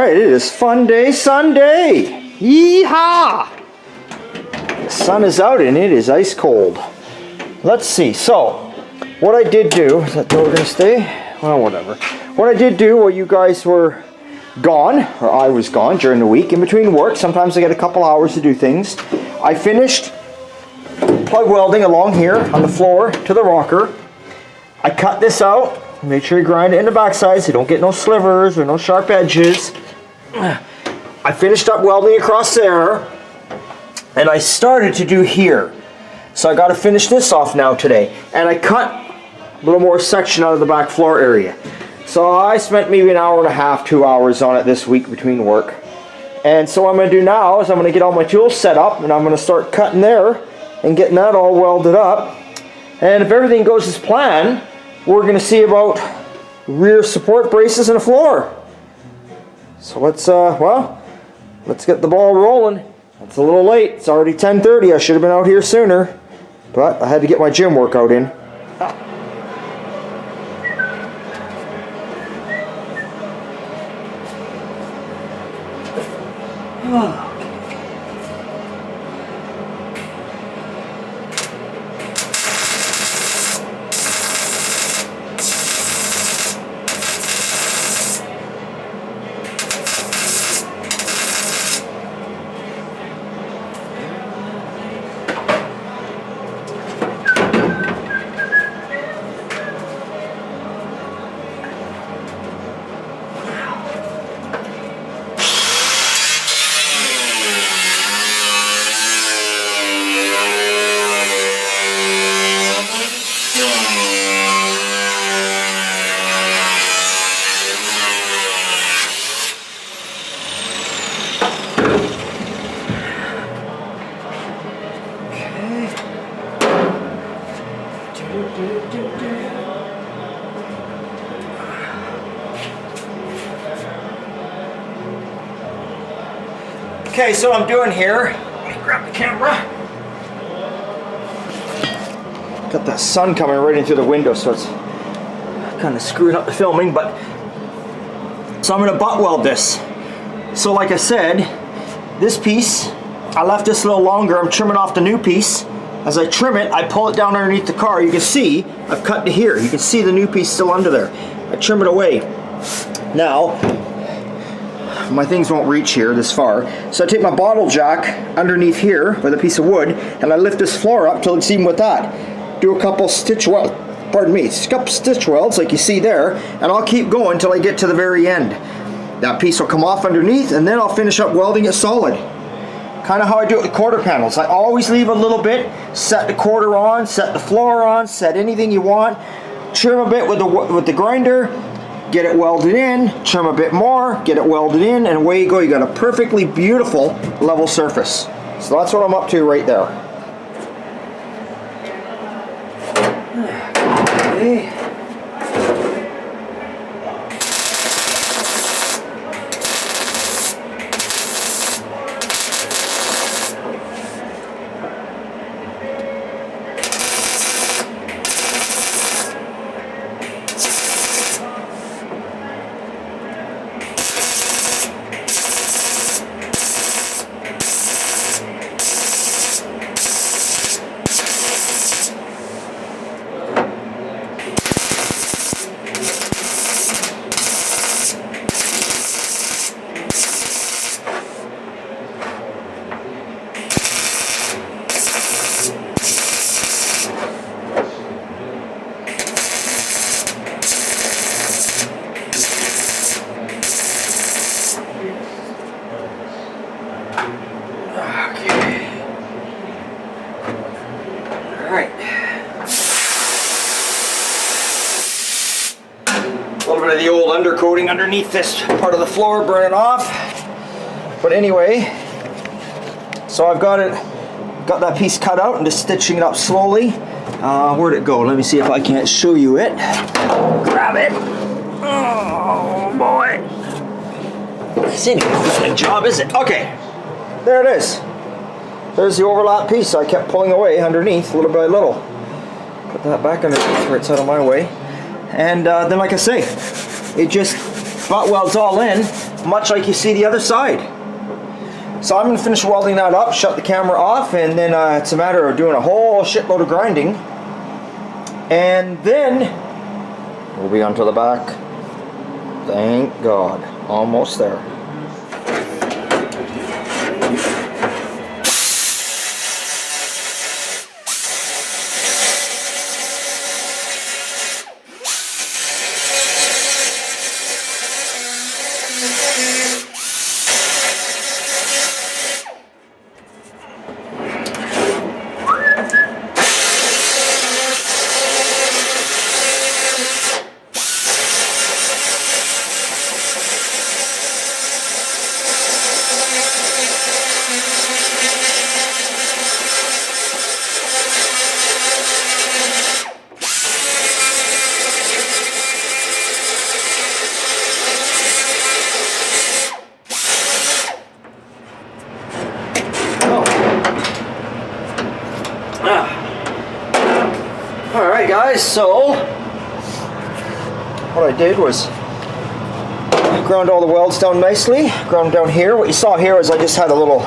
Alright, it is Fun Day Sunday! Yeehaw! The sun is out and it is ice cold. Let's see, so what I did do, is that door gonna stay? Well, whatever. What I did do while you guys were gone, or I was gone during the week, in between work, sometimes I get a couple hours to do things. I finished plug welding along here on the floor to the rocker. I cut this out. Make sure you grind it in the backside so you don't get no slivers or no sharp edges. I finished up welding across there, and I started to do here. So I got to finish this off now today. And I cut a little more section out of the back floor area. So I spent maybe an hour and a half, 2 hours on it this week between work. And so what I'm going to do now is I'm going to get all my tools set up, and I'm going to start cutting there and getting that all welded up. And if everything goes as planned, we're going to see about rear support braces and a floor. So let's get the ball rolling. It's a little late. It's already 10:30. I should have been out here sooner, but I had to get my gym workout in. Okay, so what I'm doing here, let me grab the camera. Got the sun coming right into the window, so it's kind of screwing up the filming, but so I'm going to butt weld this. So like I said, this piece, I left this a little longer. I'm trimming off the new piece. As I trim it, I pull it down underneath the car. You can see I've cut to here. You can see the new piece still under there. I trim it away. Now, my things won't reach here this far. So I take my bottle jack underneath here with a piece of wood, and I lift this floor up till it's even with that. Do a couple stitch welds, a couple stitch welds like you see there, and I'll keep going until I get to the very end. That piece will come off underneath, and then I'll finish up welding it solid. Kind of how I do it with quarter panels. I always leave a little bit, set the quarter on, set the floor on, set anything you want, trim a bit with the grinder, get it welded in, trim a bit more, get it welded in, and away you go. You got a perfectly beautiful level surface. So that's what I'm up to right there. Okay. Of the old undercoating underneath this part of the floor burning off, but anyway, so I've got that piece cut out and just stitching it up slowly. Where'd it go? Let me see if I can't show you it. Grab it. Oh boy, this ain't even a good job, is it? Okay, there it is. There's the overlap piece I kept pulling away underneath little by little. Put that back underneath where it's out of my way. And then, like I say, it just butt welds all in, much like you see the other side. So I'm going to finish welding that up, shut the camera off, and then it's a matter of doing a whole shitload of grinding. And then we'll be onto the back. Thank God. Almost there. Alright guys, so what I did was ground all the welds down nicely, ground down here. What you saw here is I just had a little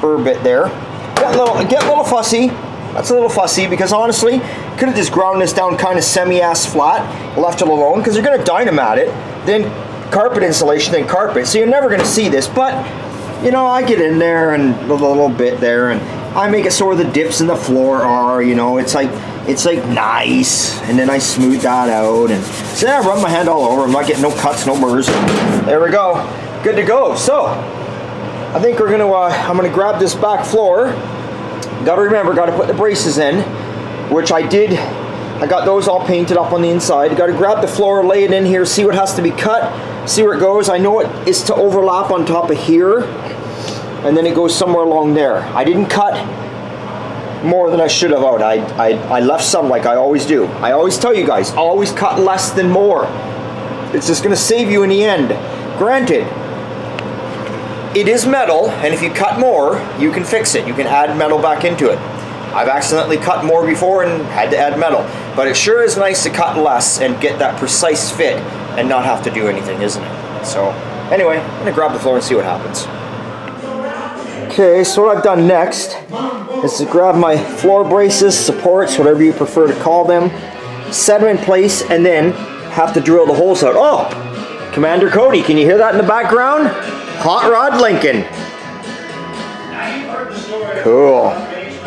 burr bit there. Get a little fussy. That's a little fussy because honestly, could have just ground this down kind of semi-ass flat, left it alone, because you're going to dynamat it, then carpet insulation, then carpet, so you're never going to see this. But you know, I get in there and a little bit there, and I make it so where the dips in the floor are, you know, it's like nice, and then I smooth that out, and so then I rub my hand all over. I'm not getting no cuts, no burrs. There we go, good to go. So I think we're gonna I'm gonna grab this back floor. Got to remember, got to put the braces in, which I did. I got those all painted up on the inside. Got to grab the floor, lay it in here, see what has to be cut, see where it goes. I know it is to overlap on top of here, and then it goes somewhere along there. I didn't cut more than I should have out. I left some, like I always do. I always tell you guys, always cut less than more. It's just going to save you in the end. Granted, it is metal, and if you cut more, you can fix it. You can add metal back into it. I've accidentally cut more before and had to add metal. But it sure is nice to cut less and get that precise fit and not have to do anything, isn't it? So anyway, I'm going to grab the floor and see what happens. Okay, so what I've done next is to grab my floor braces, supports, whatever you prefer to call them, set them in place, and then have to drill the holes out. Oh, Commander Cody, can you hear that in the background? Hot Rod Lincoln. Cool.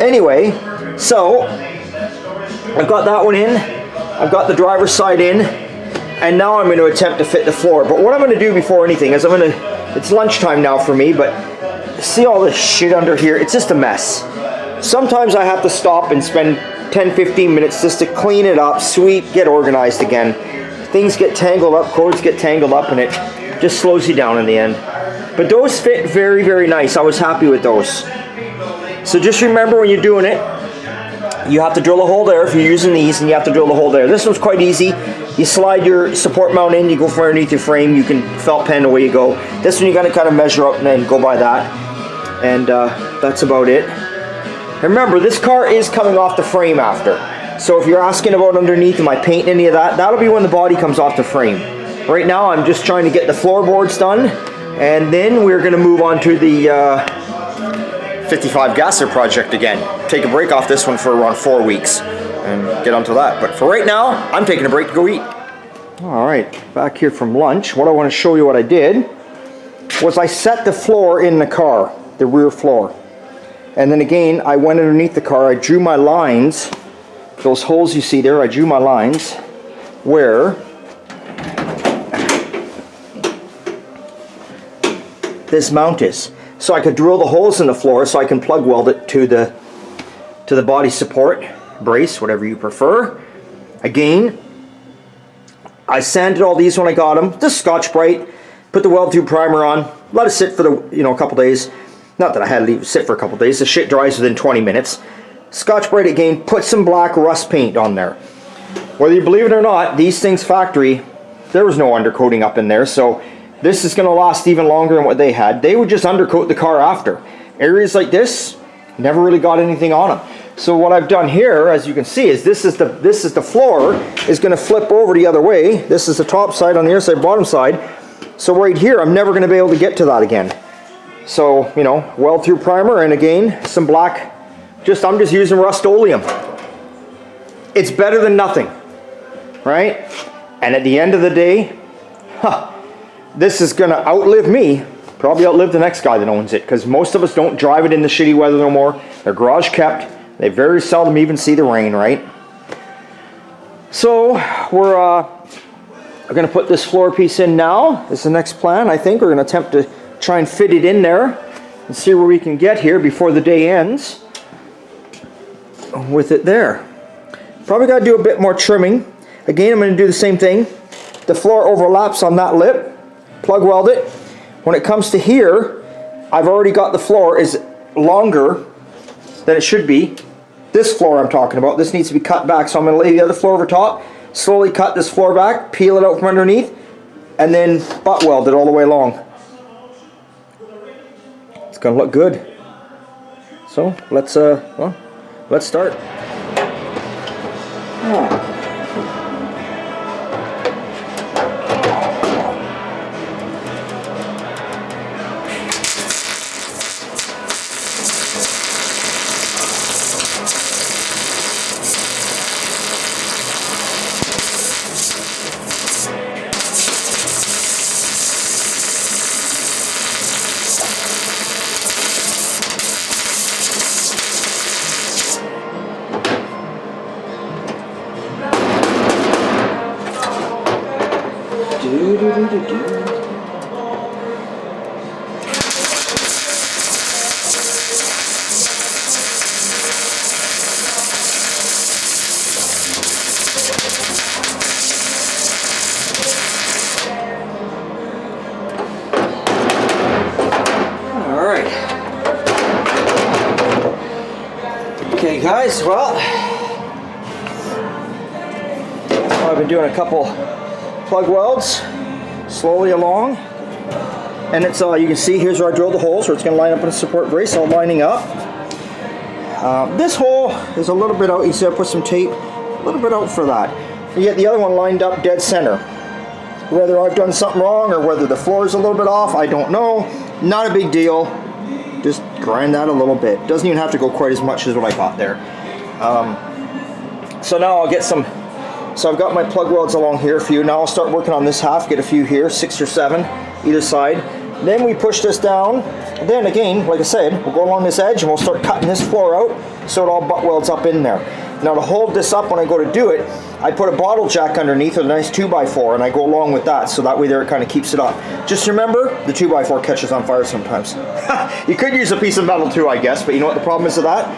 Anyway, so I've got that one in, I've got the driver's side in, and now I'm going to attempt to fit the floor. But what I'm going to do before anything is it's lunchtime now for me, but see all this shit under here? It's just a mess. Sometimes I have to stop and spend 10-15 minutes just to clean it up, sweep, get organized again. Things get tangled up, cords get tangled up, and it just slows you down in the end. But those fit very, very nice. I was happy with those. So just remember when you're doing it, you have to drill a hole there if you're using these, and you have to drill the hole there. This one's quite easy. You slide your support mount in, you go from underneath your frame, you can felt pen away you go. This one you gotta kind of measure up and then go by that. And that's about it. Remember, this car is coming off the frame after. So if you're asking about underneath, am I painting any of that? That'll be when the body comes off the frame. Right now I'm just trying to get the floorboards done, and then we're gonna move on to the 55 gasser project again. Take a break off this one for around 4 weeks and get onto that. But for right now, I'm taking a break to go eat. Alright, back here from lunch. What I want to show you what I did was I set the floor in the car, the rear floor. And then again, I went underneath the car, I drew my lines, those holes you see there, I drew my lines where this mount is. So I could drill the holes in the floor so I can plug weld it to the body support, brace, whatever you prefer. Again, I sanded all these when I got them, just Scotch-Brite, put the weld tube primer on, let it sit for a couple days. Not that I had to leave it sit for a couple days, the shit dries within 20 minutes. Scotch-Brite again, put some black rust paint on there. Whether you believe it or not, these things factory, there was no undercoating up in there, so this is going to last even longer than what they had. They would just undercoat the car after. Areas like this, never really got anything on them. So what I've done here, as you can see, is this is the floor is going to flip over the other way. This is the top side on the other side, bottom side. So right here, I'm never going to be able to get to that again. So, you know, weld through primer, and again, some black, I'm just using Rust-Oleum. It's better than nothing, right? And at the end of the day, this is going to outlive me, probably outlive the next guy that owns it, because most of us don't drive it in the shitty weather no more. They're garage kept. They very seldom even see the rain, right? So we're going to put this floor piece in now. This is the next plan. I think we're going to attempt to try and fit it in there and see where we can get here before the day ends with it there. Probably got to do a bit more trimming. Again, I'm going to do the same thing. The floor overlaps on that lip. Plug weld it. When it comes to here, I've already got the floor is longer than it should be. This floor I'm talking about, this needs to be cut back, so I'm going to lay the other floor over top, slowly cut this floor back, peel it out from underneath, and then butt weld it all the way along. It's going to look good. So let's start. Okay guys, well, I've been doing a couple plug welds slowly along, and it's you can see here's where I drilled the hole, so it's going to line up in a support brace, all lining up. This hole is a little bit out. You see I put some tape a little bit out for that. You get the other one lined up dead center. Whether I've done something wrong or whether the floor is a little bit off, I don't know. Not a big deal. Just grind that a little bit. Doesn't even have to go quite as much as what I got there. So now I'll get some. So I've got my plug welds along here, a few. Now I'll start working on this half, get a few here, 6 or 7 either side. Then we push this down. Then again, like I said, we'll go along this edge and we'll start cutting this floor out so it all butt welds up in there. Now to hold this up when I go to do it, I put a bottle jack underneath with a nice 2x4, and I go along with that, so that way there it kind of keeps it up. Just remember, the 2x4 catches on fire sometimes. You could use a piece of metal too, I guess, but you know what the problem is with that?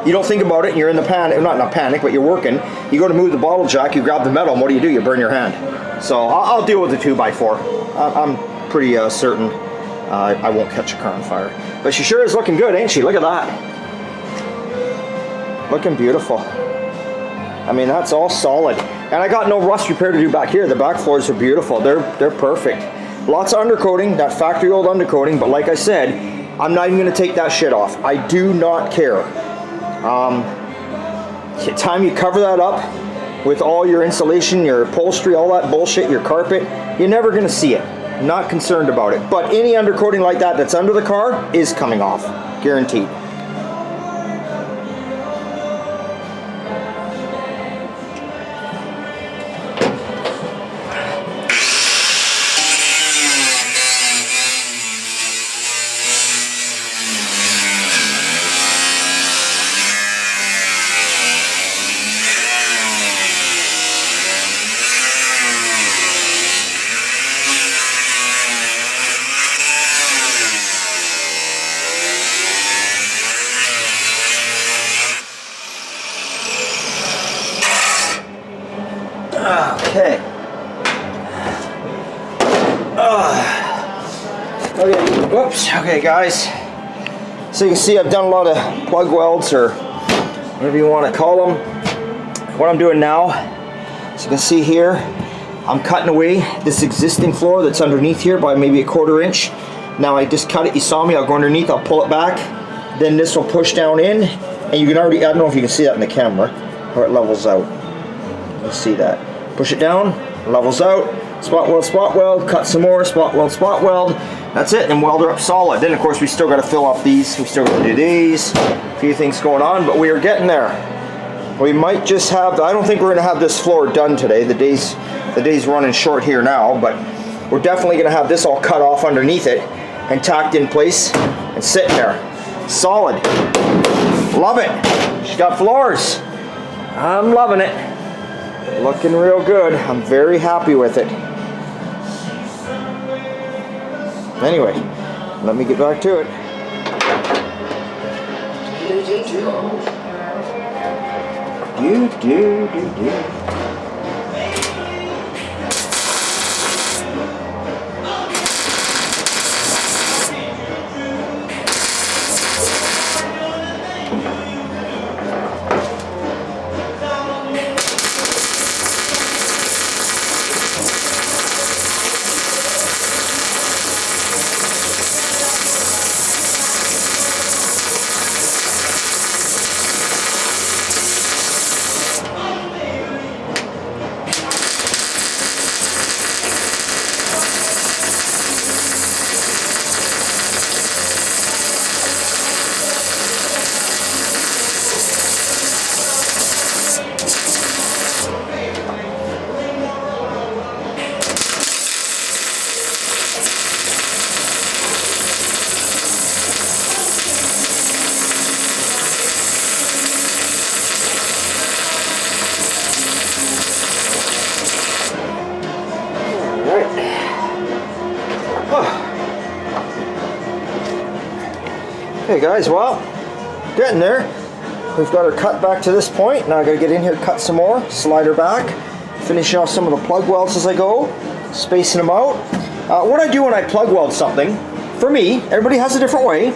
You don't think about it and you're in the panic, not in a panic, but you're working. You go to move the bottle jack, you grab the metal, and what do? You burn your hand. So I'll deal with the 2x4. I'm pretty certain I won't catch a car on fire. But she sure is looking good, ain't she? Look at that. Looking beautiful. I mean, that's all solid. And I got no rust repair to do back here. The back floors are beautiful. They're perfect. Lots of undercoating, that factory old undercoating, but like I said, I'm not even gonna take that shit off. I do not care. The time you cover that up with all your insulation, your upholstery, all that bullshit, your carpet, you're never gonna see it. Not concerned about it. But any undercoating like that that's under the car is coming off, guaranteed. Okay. Okay. Whoops. Okay, guys. So you can see I've done a lot of plug welds, or whatever you want to call them. What I'm doing now, as you can see here, I'm cutting away this existing floor that's underneath here by maybe a 1/4 inch. Now I just cut it. You saw me. I'll go underneath. I'll pull it back. Then this will push down in, and you can already. I don't know if you can see that in the camera, how it levels out. You see that. Push it down, levels out, spot weld, cut some more, spot weld. That's it, and weld her up solid. Then of course we still got to fill up these, we still got to do these, a few things going on, but we are getting there. We might just have, I don't think we're going to have this floor done today. The day's running short here now, but we're definitely going to have this all cut off underneath it and tacked in place and sitting there. Solid. Love it. She's got floors. I'm loving it. Looking real good. I'm very happy with it. Anyway, let me get back to it. Do. Hey guys, well, getting there. We've got her cut back to this point. Now I gotta get in here, cut some more, slide her back, finishing off some of the plug welds as I go, spacing them out. What I do when I plug weld something, for me, everybody has a different way.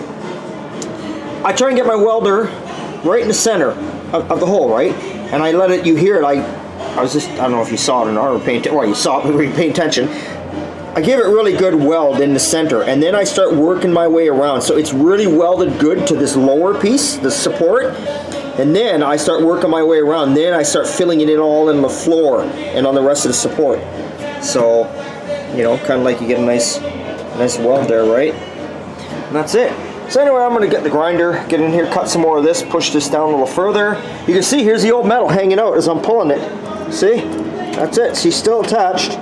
I try and get my welder right in the center of the hole, right? And I let it, you hear it, I don't know if you saw it or not, or paying attention, well you saw it, but were you paying attention? I give it really good weld in the center, and then I start working my way around. So it's really welded good to this lower piece, the support, and then I start working my way around. Then I start filling it in all in the floor and on the rest of the support. So, you know, kind of like you get a nice weld there, right? And that's it. So anyway, I'm gonna get the grinder, get in here, cut some more of this, push this down a little further. You can see here's the old metal hanging out as I'm pulling it. See? That's it. She's still attached.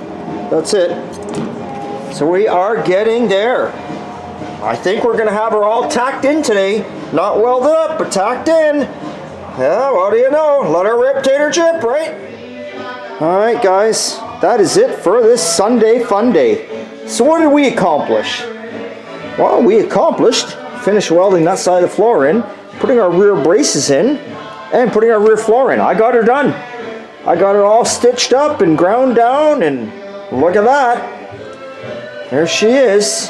That's it. So we are getting there. I think we're gonna have her all tacked in today. Not welded up, but tacked in. Yeah, what do you know? Let her rip, tater chip, right? All right, guys, that is it for this Sunday fun day. So what did we accomplish? Well, we accomplished, finished welding that side of the floor in, putting our rear braces in, and putting our rear floor in. I got her done. I got her all stitched up and ground down, and look at that. There she is.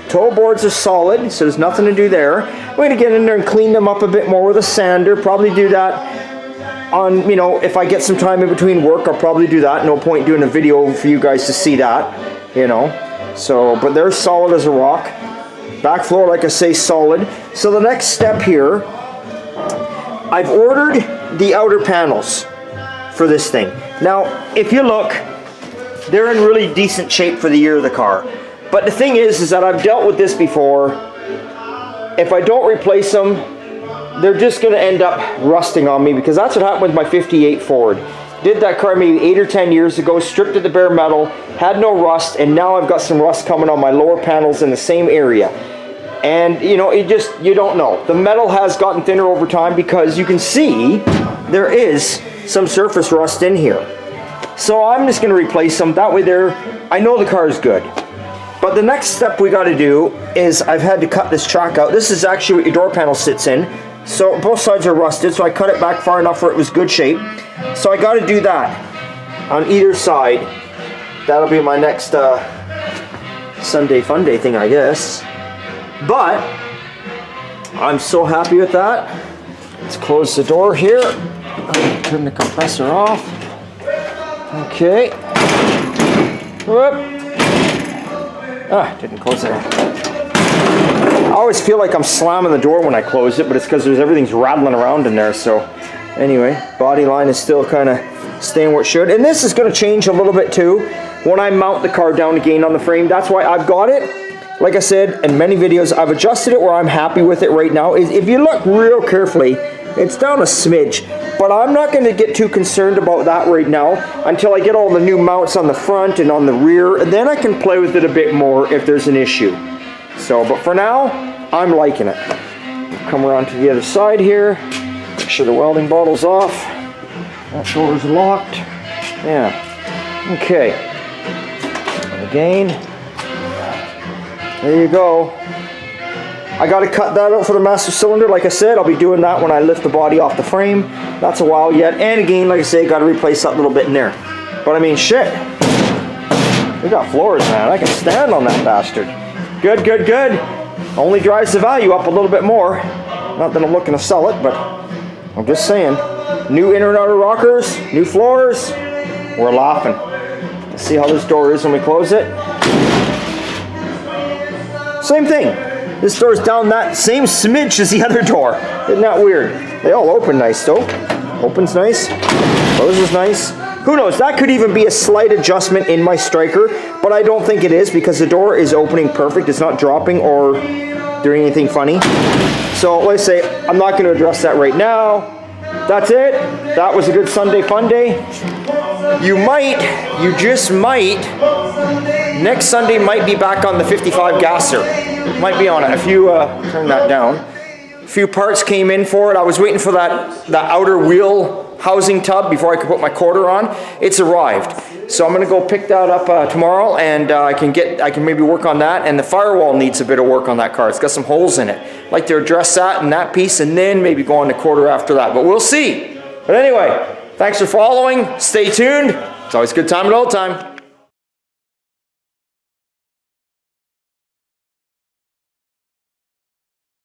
Toe boards are solid, so there's nothing to do there. We're going to get in there and clean them up a bit more with a sander. Probably do that on, you know, if I get some time in between work, I'll probably do that. No point doing a video for you guys to see that, you know. So, but they're solid as a rock. Back floor, like I say, solid. So the next step here, I've ordered the outer panels for this thing. Now, if you look, they're in really decent shape for the year of the car. But the thing is that I've dealt with this before. If I don't replace them, they're just going to end up rusting on me, because that's what happened with my 58 Ford. Did that car maybe 8 or 10 years ago, stripped it to bare metal, had no rust, and now I've got some rust coming on my lower panels in the same area. And you know, you don't know. The metal has gotten thinner over time, because you can see there is some surface rust in here. So I'm just going to replace them. That way I know the car is good. But the next step we got to do is I've had to cut this track out. This is actually what your door panel sits in. So both sides are rusted, so I cut it back far enough where it was good shape. So I got to do that on either side. That'll be my next Sunday fun day thing, I guess. But I'm so happy with that. Let's close the door here. Turn the compressor off. Okay. Whoop. Didn't close it. I always feel like I'm slamming the door when I close it, but it's because everything's rattling around in there. So anyway, body line is still kind of staying where it should. And this is going to change a little bit too when I mount the car down again on the frame. That's why I've got it, like I said in many videos, I've adjusted it where I'm happy with it right now. If you look real carefully, it's down a smidge, but I'm not going to get too concerned about that right now until I get all the new mounts on the front and on the rear, and then I can play with it a bit more if there's an issue. So, but for now, I'm liking it. Come around to the other side here, make sure the welding bottle's off. That door's locked. Yeah. Okay. And again, there you go. I got to cut that out for the master cylinder. Like I said, I'll be doing that when I lift the body off the frame. That's a while yet. And again, like I say, got to replace that little bit in there. But I mean, shit. We got floors, man. I can stand on that bastard. Good, good, good. Only drives the value up a little bit more. Not that I'm looking to sell it, but I'm just saying. New inner and outer rockers, new floors. We're laughing. Let's see how this door is when we close it. Same thing. This door's down that same smidge as the other door. Isn't that weird? They all open nice though. Opens nice. Closes nice. Who knows? That could even be a slight adjustment in my striker, but I don't think it is because the door is opening perfect. It's not dropping or doing anything funny. So let's say I'm not going to address that right now. That's it. That was a good Sunday fun day. You just might, next Sunday might be back on the 55 gasser. Might be on it. If you turn that down. A few parts came in for it. I was waiting for that outer wheel housing tub before I could put my quarter on. It's arrived. So I'm going to go pick that up tomorrow, and I can maybe work on that. And the firewall needs a bit of work on that car. It's got some holes in it. I'd like to address that and that piece, and then maybe go on the quarter after that. But we'll see. But anyway, thanks for following. Stay tuned. It's always a good time at all time.